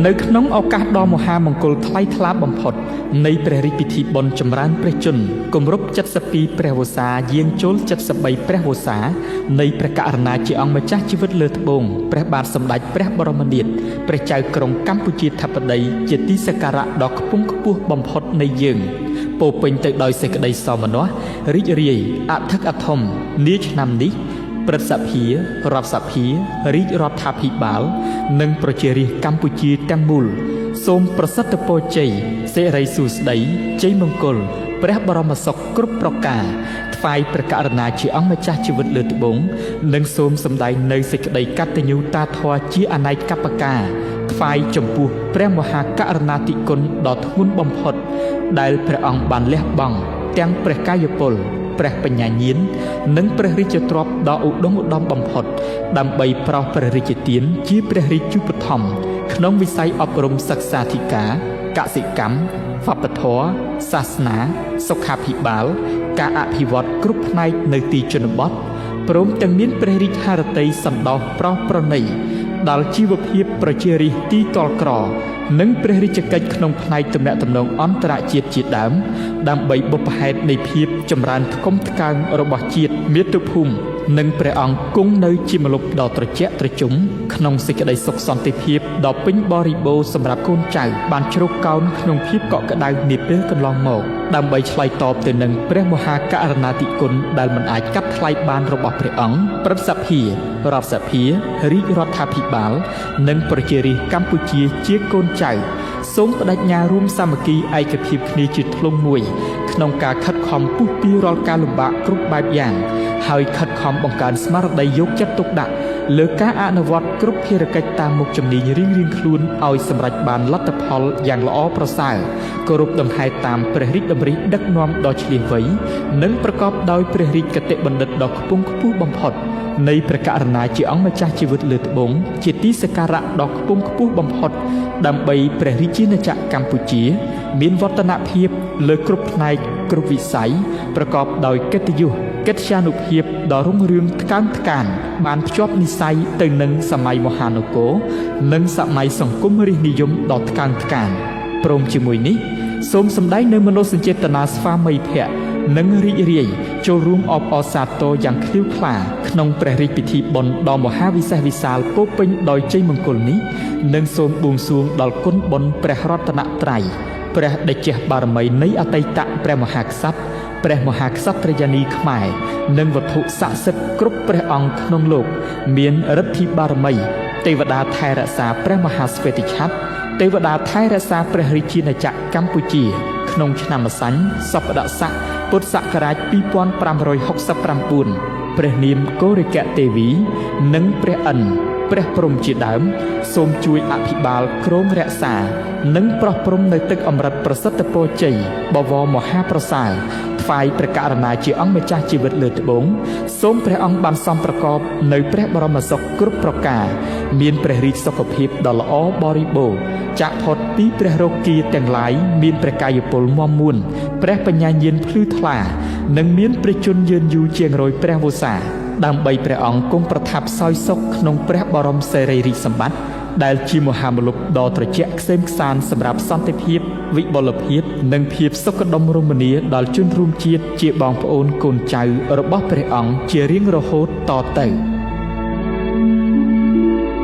នៅក្នុងឱកាសដ៏មហាមង្គលថ្លៃថ្លាបំផុតនៃព្រះរាជពិធីបុណ្យចម្រើនព្រះជន្មគម្រប់72ព្រះវស្សាយាងចូល73ព្រះវស្សានៃព្រះករុណាជាអង្គម្ចាស់ជីវិតលើត្បូងព្រះបាទសម្ដេចព្រះបរមនាថព្រះចៅក្រុងកម្ពុជាធិបតីជាទីសក្ការៈដ៏ខ្ពង់ខ្ពស់បំផុតនៃយើងពោពេញទៅដោយសេចក្តីសោមនស្សរីករាយអធិកអធមនាឆ្នាំនេះព្រឹទ្ធសភារដ្ឋសភារាជរដ្ឋាភិបាលនិងប្រជារាស្ត្រកម្ពុជាទាំងមូលសូមប្រសិទ្ធពរជ័យសិរីសួស្តីជ័យមង្គលព្រះបរមសុខគ្រប់ប្រការថ្វាយព្រះករុណាជាអង្គម្ចាស់ជីវិតលើត្បូងនិងសូមសម្ដែងនៅសេចក្តីកតញ្ញូតាធម៌ជាអនេកប្បការថ្វាយចំពោះព្រះមហាករុណាធិគុណដ៏ធ្ងន់បំផុតដែលព្រះអង្គបានលះបង់ទាំងព្រះកាយពលព្រះបញ្ញាញាណនិងព្រះរាជទ្រព្យដ៏ឧត្តមឧត្តមបំផុតដើម្បីប្រោសព្រះរាជទានជាព្រះរាជឧបត្ថម្ភក្នុងវិស័យអប់រំសិក្សាធិការកសិកម្មវប្បធម៌សាសនាសុខាភិបាលការអភិវឌ្ឍគ្រប់ផ្នែកនៅទីជនបទព្រមទាំងមានព្រះរាជហឫទ័យសន្តោសប្រោសប្រណីដល់ជីវភាពប្រជារាស្ត្រទីតលក្រនិងព្រះរាជកិច្ចក្នុងផ្នែកទំនាក់ទំនងអន្តរជាតិជាដើមដើម្បីបុព្វហេតុនៃភាពចម្រើនថ្កុំថ្កើងរបស់ជាតិមាតុភូមិនិងព្រះអង្គគង់នៅជាម្លប់ដ៏ត្រជាក់ត្រជុំក្នុងសេចក្តីសុខសន្តិភាពដ៏ពេញបរិបូរណ៍សម្រាប់កូនចៅបានជ្រកកោនក្នុងភាពកក់ក្ដៅនាពេលកន្លងមកដើម្បីឆ្លើយតបទៅនឹងព្រះមហាករុណាធិគុណដែលមិនអាចកាត់ថ្លៃបានរបស់ព្រះអង្គព្រឹទ្ធសភារដ្ឋសភារាជរដ្ឋាភិបាលនិងប្រជារាស្ត្រកម្ពុជាជាកូនចៅសូមបដិញ្ញារួមសាមគ្គីឯកភាពគ្នាជាធ្លុងមួយក្នុងការខិតខំពុះពីរាល់ការលំបាកគ្រប់បែបយ៉ាងហើយខិតខំបង្កើនស្មារតីយកចិត្តទុកដាក់លើការអនុវត្តគ្រប់ភារកិច្ចតាមមុខជំនាញរៀងៗខ្លួនឲ្យសម្រេចបានលទ្ធផលយ៉ាងល្អប្រសើរគោរពដង្ហែតាមព្រះរាជតម្រិះដឹកនាំដ៏ឈ្លាសវៃនិងប្រកបដោយព្រះរាជគតិបណ្ឌិតដ៏ខ្ពង់ខ្ពស់បំផុតនៃព្រះករុណាជាអង្គម្ចាស់ជីវិតលើត្បូងជាទីសក្ការៈដ៏ខ្ពង់ខ្ពស់បំផុតដើម្បីព្រះរាជាណាចក្រកម្ពុជាមានវឌ្ឍនភាពលើគ្រប់ផ្នែកគ្រប់វិស័យប្រកបដោយកិត្តិយសកិត្យានុភាពដ៏រុងរឿងថ្កើងថ្កានបានភ្ជាប់និស្ស័យទៅនឹងសម័យមហានគរនិងសម័យសង្គមរាស្ត្រនិយមដ៏ថ្កើងថ្កានព្រមជាមួយនេះសូមសម្ដែងនៅមនោសញ្ចេតនាស្វាមីភក្តិនិងរីករាយចូលរួមអបអរសាទរយ៉ាងឃ្លាវខ្លាក្នុងព្រះរាជពិធីបុណ្យដ៏មហាវិសេសវិសាលពោពេញដោយជ័យមង្គលនេះនិងសូមបួងសួងដល់គុណបុណ្យព្រះរតនត្រ័យព្រះតេជះបារមីនៃអតីតព្រះមហាក្សត្រព្រះមហាក្សត្រិយានីខ្មែរនិងវត្ថុស័ក្តិសិទ្ធិគ្រប់ព្រះអង្គក្នុងលោកមានឫទ្ធិបារមីទេវតាថែរក្សាព្រះមហាស្វេតិឆ័ត្រទេវតាថែរក្សាព្រះរាជាណាចក្រកម្ពុជាក្នុងឆ្នាំម្សាញ់សប្បុរស័កពុទ្ធសករាជ2569ព្រះនាមកោរិកទេវីនិងព្រះឥន្ទព្រះព្រំជាដើមសូមជួយអភិបាលគ្រងរក្សានិងប្រោះព្រំនៅទឹកអម្រិតប្រសិទ្ធពរជ័យបវរមហាប្រសើរថ្វាយព្រះករុណាជាអង្គម្ចាស់ជីវិតលើត្បូងសូមព្រះអង្គបានសំប្រកបនៅព្រះបរមសុខគ្រប់ប្រការមានព្រះរាជសុខភាពដ៏ល្អបរិបូរណ៍ចាក់ផុតពីព្រះរោគីទាំងឡាយមានព្រះកាយពលមាំមួនព្រះបញ្ញាញាណភ្លឺថ្លានិងមានព្រះជន្មយឺនយូរជាង100ព្រះវស្សាដើម្បីព្រះអង្គគង់ប្រថាប់សោយសុខក្នុងព្រះបរមសារីរិកសម្បត្តិដែលជាមហាមលុបដ៏ត្រជាក់ក្សេមក្សាន្តសម្រាប់សន្តិភាពវិបុលភាពនិងភាពសុខដុមរមនាដល់ជនរួមជាតិជាបងប្អូនកូនចៅរបស់ព្រះអង្គជារៀងរហូតតទៅ